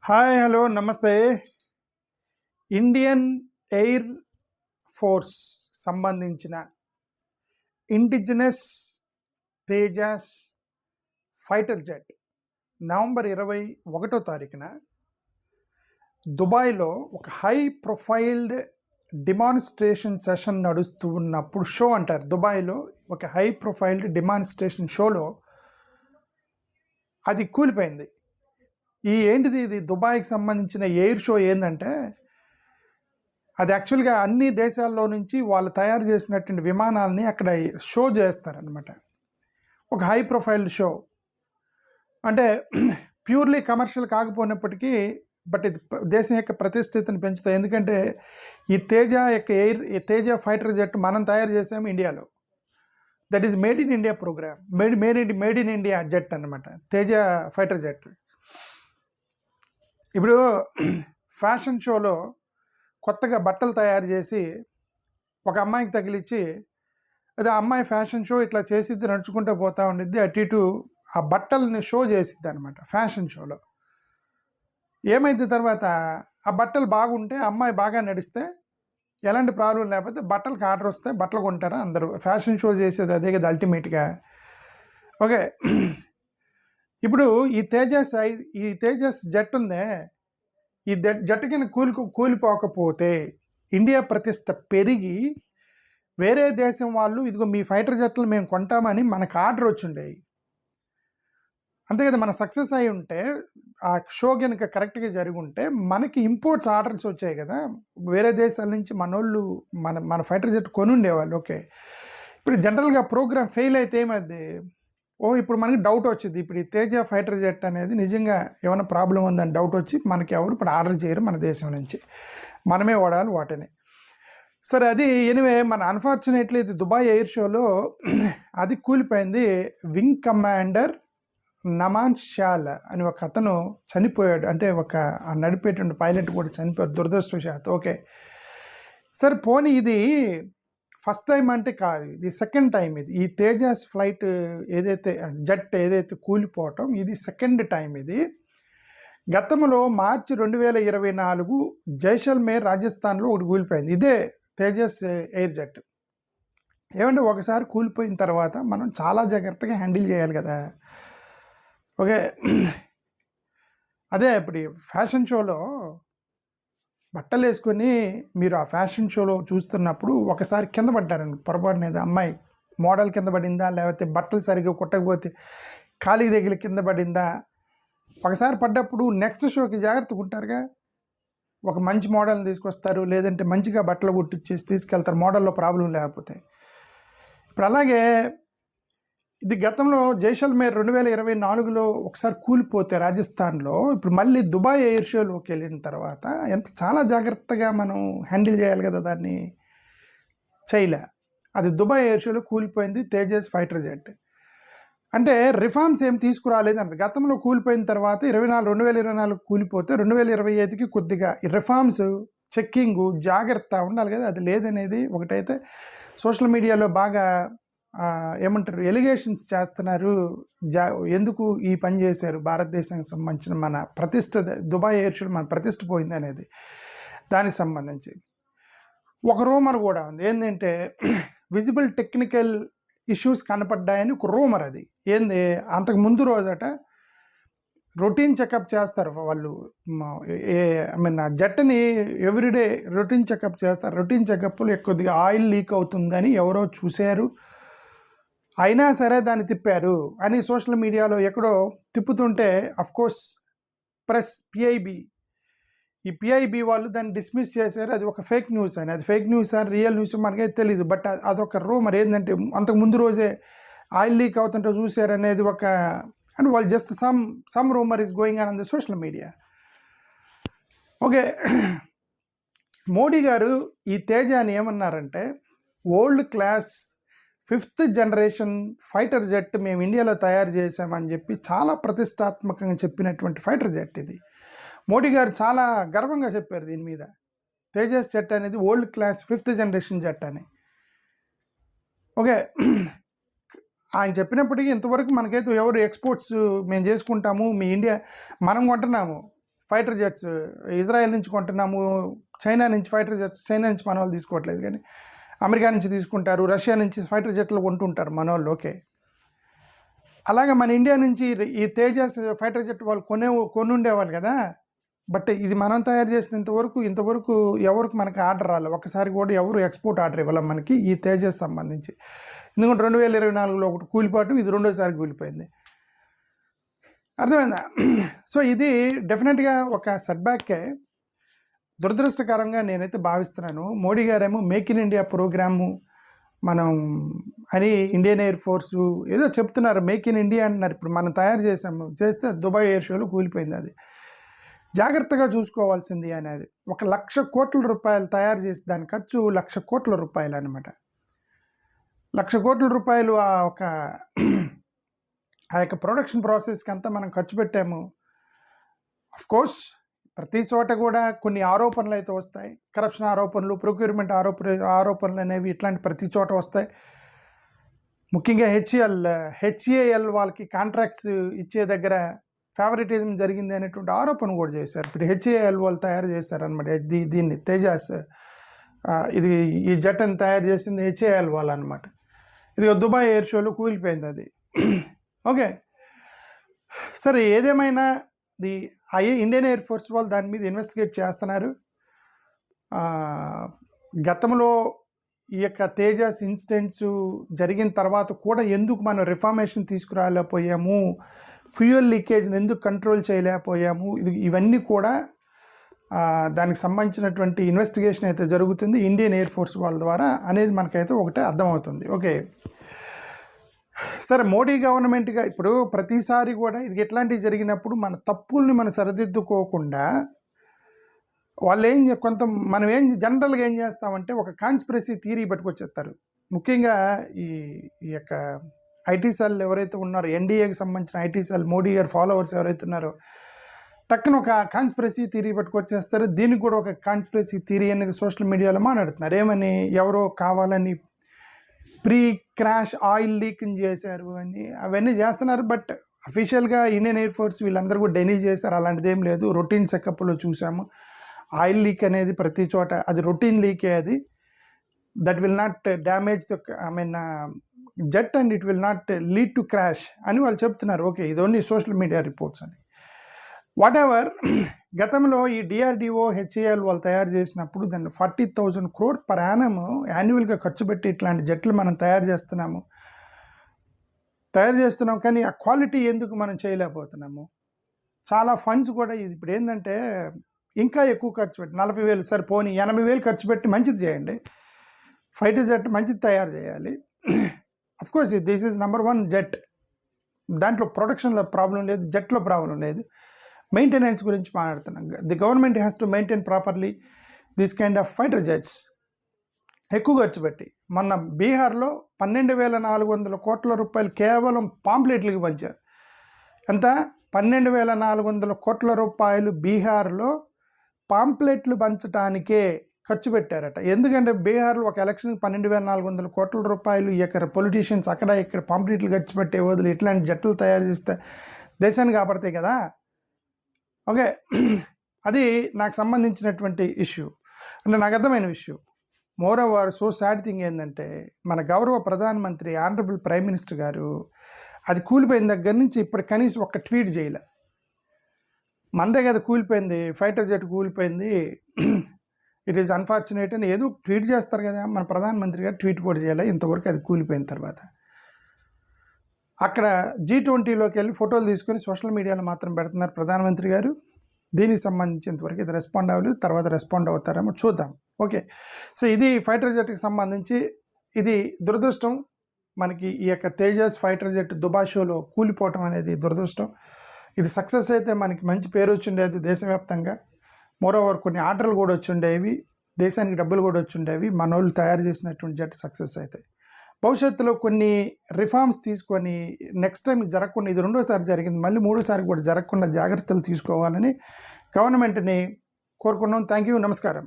Hi hello నమస్తే. Indian air force సంబంధించిన indigenous Tejas fighter jet November 21న దుబాయ్లో ఒక హై ప్రొఫైల్డ్ డిమాన్స్ట్రేషన్ సెషన్ నడుస్తూ ఉన్నప్పుడు, షో అంటారు దుబాయ్లో, ఒక హై ప్రొఫైల్డ్ డిమాన్స్ట్రేషన్ షోలో అది కూలిపోయింది. ఇది దుబాయ్కి సంబంధించిన ఎయిర్ షో ఏంటంటే, అది యాక్చువల్గా అన్ని దేశాల్లో నుంచి వాళ్ళు తయారు చేసినటువంటి విమానాలని అక్కడ షో చేస్తారనమాట. ఒక హై ప్రొఫైల్డ్ షో అంటే ప్యూర్లీ కమర్షియల్ కాకపోయినప్పటికీ, బట్ ఇది దేశం యొక్క ప్రతిష్టతని పెంచుతాయి. ఎందుకంటే ఈ తేజ ఫైటర్ జెట్ మనం తయారు చేసాము ఇండియాలో. That is made in India program, made in India jet అనమాట తేజ ఫైటర్ జెట్. ఇప్పుడు ఫ్యాషన్ షోలో కొత్తగా బట్టలు తయారు చేసి ఒక అమ్మాయికి తగిలిచ్చి, అది ఆ అమ్మాయి ఫ్యాషన్ షో ఇట్లా చేసిద్ది, నడుచుకుంటూ పోతూ ఉండిద్ది, అటు ఇటు ఆ బట్టల్ని షో చేసిద్ది అనమాట ఫ్యాషన్ షోలో. ఏమైంది తర్వాత, ఆ బట్టలు బాగుంటే, అమ్మాయి బాగా నడిస్తే, ఎలాంటి ప్రాబ్లం లేకపోతే బట్టలకు ఆర్డర్ వస్తే బట్టలు కొంటారా అందరూ. ఫ్యాషన్ షో చేసేది అదే కదా అల్టిమేట్గా. ఓకే, ఇప్పుడు ఈ తేజస్ జెట్ ఉందే, ఈ జెట్ కింద కూలిపోకపోతే ఇండియా ప్రతిష్ట పెరిగి వేరే దేశం వాళ్ళు ఇదిగో మీ ఫైటర్ జెట్లు మేము కొంటామని మనకు ఆర్డర్ వచ్చిండేవి. అంతే కదా, మన సక్సెస్ అయి ఉంటే, ఆ షో కనుక కరెక్ట్గా జరిగి ఉంటే మనకి ఇంపోర్ట్స్ ఆర్డర్స్ వచ్చాయి కదా, వేరే దేశాల నుంచి మనోళ్ళు మన ఫైటర్ జెట్ కొని ఉండేవాళ్ళు. ఓకే, ఇప్పుడు జనరల్గా ప్రోగ్రామ్ ఫెయిల్ అయితే ఏమైంది, ఇప్పుడు మనకి డౌట్ వచ్చింది, ఇప్పుడు ఈ తేజ ఫైటర్ జెట్ అనేది నిజంగా ఏమైనా ప్రాబ్లం ఉందని డౌట్ వచ్చి మనకి ఎవరు ఇప్పుడు ఆర్డర్ చేయరు మన దేశం నుంచి, మనమే వాడాలి వాటిని. సరే, అది ఎనివే మన అన్ఫార్చునేట్లీ ఇది దుబాయ్ ఎయిర్ షోలో అది కూలిపోయింది. వింగ్ కమాండర్ నమాన్ షాల్ అని ఒక అతను చనిపోయాడు, అంటే ఒక నడిపేటువంటి పైలట్ కూడా చనిపోయాడు దురదృష్టవశాత్తు. ఓకే, సరే పోనీ ఇది ఫస్ట్ టైం అంటే కాదు, ఇది సెకండ్ టైం. ఇది ఈ తేజాస్ ఫ్లైట్ జెట్ ఏదైతే కూలిపోవటం, ఇది సెకండ్ టైం. ఇది గతంలో మార్చి 2024 జైసల్మేర్ రాజస్థాన్లో ఒకటి కూలిపోయింది, ఇదే తేజస్ ఎయిర్ జెట్. ఏమంటే ఒకసారి కూలిపోయిన తర్వాత మనం చాలా జాగ్రత్తగా హ్యాండిల్ చేయాలి కదా. ఓకే, అదే ఇప్పుడు ఫ్యాషన్ షోలో బట్టలు వేసుకొని మీరు ఆ ఫ్యాషన్ షోలో చూస్తున్నప్పుడు ఒకసారి కింద పడ్డారండి పొరపాటున, ఏదో అమ్మాయి మోడల్ కింద పడిందా, లేకపోతే బట్టలు సరిగ్గా కుట్టకపోతే ఖాళీకి దగ్గర కింద పడిందా, ఒకసారి పడ్డప్పుడు నెక్స్ట్ షోకి జాగ్రత్తగా ఉంటారుగా. ఒక మంచి మోడల్ని తీసుకొస్తారు, లేదంటే మంచిగా బట్టలు కుట్టించేసి తీసుకెళ్తారు మోడల్లో ప్రాబ్లం లేకపోతే. ఇప్పుడు అలాగే ఇది గతంలో జైసల్మేర్ 2024లో ఒకసారి కూలిపోతే రాజస్థాన్లో, ఇప్పుడు మళ్ళీ దుబాయ్ ఎయిర్ షోలోకి వెళ్ళిన తర్వాత చాలా జాగ్రత్తగా మనం హ్యాండిల్ చేయాలి కదా, దాన్ని చేయలే. అది దుబాయ్ ఎయిర్ షోలో కూలిపోయింది తేజస్ ఫైటర్ జెట్. అంటే రిఫార్మ్స్ ఏం తీసుకురాలేదు అన్నది. గతంలో కూలిపోయిన తర్వాత 2024 కూలిపోతే 2025కి కొద్దిగా రిఫార్మ్స్, చెక్కింగు, జాగ్రత్త ఉండాలి కదా, అది లేదనేది ఒకటైతే సోషల్ మీడియాలో బాగా ఏమంటారు ఎలిగేషన్స్ చేస్తున్నారు. ఎందుకు ఈ పని చేశారు, భారతదేశానికి సంబంధించిన మన ప్రతిష్ట, దుబాయ్ ఎయిర్ షో మన ప్రతిష్ట పోయింది అనేది దానికి సంబంధించి ఒక రూమర్ కూడా ఉంది. ఏంటంటే విజిబుల్ టెక్నికల్ ఇష్యూస్ కనపడ్డాయని ఒక రూమర్. అది ఏంది, అంతకు ముందు రోజట రొటీన్ చెకప్ చేస్తారు వాళ్ళు, జెట్ని ఎవ్రీడే రొటీన్ చెకప్ చేస్తారు. రొటీన్ చెకప్లు కొద్దిగా ఆయిల్ లీక్ అవుతుందని ఎవరో చూశారు, అయినా సరే దాన్ని తిప్పారు అని సోషల్ మీడియాలో ఎక్కడో తిప్పుతుంటే, అఫ్కోర్స్ ఈ పిఐబి వాళ్ళు దాన్ని డిస్మిస్ చేశారు. అది ఒక ఫేక్ న్యూస్ అని. అది ఫేక్ న్యూస్ అని రియల్ న్యూస్ మనకైతే తెలీదు, బట్ అదొక రూమర్. ఏంటంటే అంతకు ముందు రోజే ఆయిల్ లీక్ అవుతుంటే చూశారు అనేది ఒక, అండ్ వాళ్ళు just some rumour is going on the social media. Okay, Modi గారు ఈ తేజాని ఏమన్నారంటే, world class 5th generation fighter jet మేము ఇండియాలో తయారు చేసామని చెప్పి చాలా ప్రతిష్టాత్మకంగా చెప్పినటువంటి ఫైటర్ జెట్ ఇది. మోడీ గారు చాలా గర్వంగా చెప్పారు దీని మీద. తేజస్ జెట్ అనేది world class 5th generation jet అని. ఓకే, ఆయన చెప్పినప్పటికీ ఇంతవరకు మనకైతే ఎవరు ఎక్స్పోర్ట్స్ మేము చేసుకుంటాము, మీ ఇండియా మనం కొంటున్నాము ఫైటర్ జెట్స్ ఇజ్రాయెల్ నుంచి కొంటున్నాము, చైనా నుంచి ఫైటర్ జెట్స్, చైనా నుంచి మన వాళ్ళు తీసుకోవట్లేదు కానీ అమెరికా నుంచి తీసుకుంటారు, రష్యా నుంచి ఫైటర్ జెట్లు కొంటుంటారు మన వాళ్ళు. ఓకే, అలాగే మన ఇండియా నుంచి ఈ తేజస్ ఫైటర్ జెట్ వాళ్ళు కొని ఉండేవాళ్ళు కదా. బట్ ఇది మనం తయారు చేసిన ఇంతవరకు ఎవరికి మనకి ఆర్డర్ రాలేదు. ఒకసారి కూడా ఎవరు ఎక్స్పోర్ట్ ఆర్డర్ ఇవ్వాలి మనకి ఈ తేజస్ సంబంధించి. ఎందుకంటే 2024లో ఒకటి కూలిపోవటం, ఇది రెండోసారి కూలిపోయింది. అర్థమైందా? సో ఇది డెఫినెట్గా ఒక సెట్బ్యాకే. దురదృష్టకరంగా నేనైతే భావిస్తున్నాను. మోడీ గారేమో మేక్ ఇన్ ఇండియా ప్రోగ్రాము మనం అని ఇండియన్ ఎయిర్ ఫోర్సు ఏదో చెప్తున్నారు, మేక్ ఇన్ ఇండియా అంటున్నారు. ఇప్పుడు మనం తయారు చేస్తే దుబాయ్ ఎయిర్ షోలో కూలిపోయింది. అది జాగ్రత్తగా చూసుకోవాల్సింది అనేది. 1,00,000 కోట్ల రూపాయలు తయారు చేసి దాని ఖర్చు 1,00,000 కోట్ల రూపాయలు అనమాట. 1,00,000 కోట్ల రూపాయలు ఆ యొక్క ప్రొడక్షన్ ప్రాసెస్కి అంతా మనం ఖర్చు పెట్టాము. కోర్స్ ప్రతి చోట కూడా కొన్ని ఆరోపణలు అయితే వస్తాయి, కరప్షన్ ఆరోపణలు, ప్రొక్యూర్మెంట్ ఆరోపణలు అనేవి ఇట్లాంటి ప్రతి చోట వస్తాయి. ముఖ్యంగా హెచ్ఏఎల్ వాళ్ళకి కాంట్రాక్ట్స్ ఇచ్చే దగ్గర ఫేవరెటిజం జరిగింది అనేటువంటి ఆరోపణ కూడా చేశారు. ఇప్పుడు హెచ్ఏఎల్ వాళ్ళు తయారు చేశారనమాట దీన్ని తేజాస్. ఈ జెట్ని తయారు చేసింది హెచ్ఏఎల్ వాళ్ళు అనమాట. ఇది దుబాయ్ ఎయిర్ షోలో కూలిపోయింది అది. ఓకే, సరే, ఏదేమైనా ఇండియన్ ఎయిర్ ఫోర్స్ వాళ్ళు దాని మీద ఇన్వెస్టిగేట్ చేస్తున్నారు. గతంలో ఈ యొక్క తేజస్ ఇన్సిడెంట్స్ జరిగిన తర్వాత కూడా ఎందుకు మనం రిఫార్మేషన్ తీసుకురాలేకపోయాము, ఫ్యూయల్ లీకేజ్ని ఎందుకు కంట్రోల్ చేయలేకపోయాము, ఇవన్నీ కూడా దానికి సంబంధించినటువంటి ఇన్వెస్టిగేషన్ అయితే జరుగుతుంది ఇండియన్ ఎయిర్ ఫోర్స్ వాళ్ళ ద్వారా అనేది మనకైతే ఒకటే అర్థమవుతుంది. ఓకే, సరే, మోడీ గవర్నమెంట్గా ఇప్పుడు ప్రతిసారి కూడా ఇది ఎట్లాంటివి జరిగినప్పుడు మన తప్పుల్ని మనం సరిదిద్దుకోకుండా వాళ్ళు మనం జనరల్గా ఏం చేస్తామంటే ఒక కాన్స్పిరసీ థియరీ పట్టుకొచ్చేస్తారు. ముఖ్యంగా ఈ యొక్క ఐటీ సెల్ ఎవరైతే ఉన్నారో, ఎన్డీఏకి సంబంధించిన ఐటీ సెల్, మోడీ గారి ఫాలోవర్స్ ఎవరైతే ఉన్నారో, టక్కున ఒక కాన్స్పిరసీ థియరీ పట్టుకొచ్చేస్తారు. దీనికి కూడా ఒక కాన్స్పిరసీ థియరీ అనేది సోషల్ మీడియాలో మాట్లాడుతున్నారు. ఏమని, ఎవరో కావాలని ప్రీ క్రాష్ ఆయిల్ లీక్ని చేశారు అని అవన్నీ చేస్తున్నారు. బట్ అఫీషియల్గా ఇండియన్ ఎయిర్ ఫోర్స్ వీళ్ళందరూ కూడా డెనీ చేశారు, అలాంటిది ఏం లేదు. రొటీన్ చెకప్లో చూసాము ఆయిల్ లీక్ అనేది ప్రతి చోట, అది రొటీన్ లీకే. అది that will not damage jet and it will not lead to crash అని వాళ్ళు చెప్తున్నారు. ఓకే, ఇది ఓన్లీ సోషల్ మీడియా రిపోర్ట్స్ అని. వాట్ ఎవర్, గతంలో ఈ డిఆర్డిఓ హెచ్ఏఎల్ వాళ్ళు తయారు చేసినప్పుడు దాన్ని 40,000 crore పర్ యానమ్ యాన్యువల్గా ఖర్చు పెట్టి ఇట్లాంటి జట్లు మనం తయారు చేస్తున్నాం. కానీ ఆ క్వాలిటీ ఎందుకు మనం చేయలేకపోతున్నాము? చాలా ఫండ్స్ కూడా ఇప్పుడు ఏంటంటే ఇంకా ఎక్కువ ఖర్చు పెట్టి 40,000 సరిపోని 80,000 ఖర్చు పెట్టి మంచిది చేయండి. ఫైటర్ జెట్ మంచిది తయారు చేయాలి. Of course this is number 1 jet. దాంట్లో ప్రొడక్షన్లో ప్రాబ్లం లేదు, జెట్లో ప్రాబ్లం లేదు. మెయింటెనెన్స్ గురించి మాట్లాడుతున్నాం. The government has to maintain properly this kind of fighter jets. ఎక్కువ ఖర్చు పెట్టి మొన్న బీహార్లో 12,400 కోట్ల రూపాయలు కేవలం పాంప్లెట్లకి పంచారు. ఎంత? 12,400 కోట్ల రూపాయలు బీహార్లో పాంప్లెట్లు పంచడానికే ఖర్చు పెట్టారట. ఎందుకంటే బీహార్లో ఒక ఎలక్షన్కి 12,400 కోట్ల రూపాయలు ఇక్కడ పొలిటీషియన్స్ అక్కడ ఇక్కడ పాంప్లెట్లు ఖర్చు పెట్టే వదిలి ఇట్లాంటి జట్లు తయారు చేస్తే దేశాన్ని కాపాడతాయి కదా. ఓకే, అది నాకు సంబంధించినటువంటి ఇష్యూ, అంటే నాకు అర్థమైన issue. More over so sad thing ఏంటంటే మన గౌరవ ప్రధానమంత్రి ఆనరబుల్ ప్రైమ్ మినిస్టర్ గారు అది కూలిపోయిన దగ్గర నుంచి ఇప్పుడు కనీసం ఒక ట్వీట్ చేయలే. మందే కదా కూలిపోయింది, ఫైటర్ జెట్ కూలిపోయింది, ఇట్ ఈస్ అన్ఫార్చునేట్ అని ఏదో ట్వీట్ చేస్తారు కదా. మన ప్రధానమంత్రి గారు ట్వీట్ కూడా చేయాలి ఇంతవరకు అది కూలిపోయిన తర్వాత. అక్కడ G20లోకి వెళ్ళి ఫోటోలు తీసుకొని సోషల్ మీడియాలో మాత్రం పెడుతున్నారు ప్రధానమంత్రి గారు. దీనికి సంబంధించినంతవరకు ఇది రెస్పాండ్ అవ్వలేదు, తర్వాత రెస్పాండ్ అవుతారేమో చూద్దాం. ఓకే, సో ఇది ఫైటర్ జెట్కి సంబంధించి. ఇది దురదృష్టం మనకి, ఈ యొక్క తేజస్ ఫైటర్ జెట్ దుబాయ్ షోలో కూలిపోవటం అనేది దురదృష్టం. ఇది సక్సెస్ అయితే మనకి మంచి పేరు వచ్చిండేది దేశవ్యాప్తంగా. మోరోవర్ కొన్ని ఆర్డర్లు కూడా వచ్చిండేవి, దేశానికి డబ్బులు కూడా వచ్చిండేవి. మన వాళ్ళు తయారు చేసినటువంటి జెట్ సక్సెస్ అయితే భవిష్యత్తులో కొన్ని రిఫార్మ్స్ తీసుకొని నెక్స్ట్ టైం జరగకుండా, ఇది రెండోసారి జరిగింది, మళ్ళీ మూడోసారి కూడా జరగకుండా జాగ్రత్తలు తీసుకోవాలని గవర్నమెంట్ని కోరుకున్నాం. థ్యాంక్ యూ, నమస్కారం.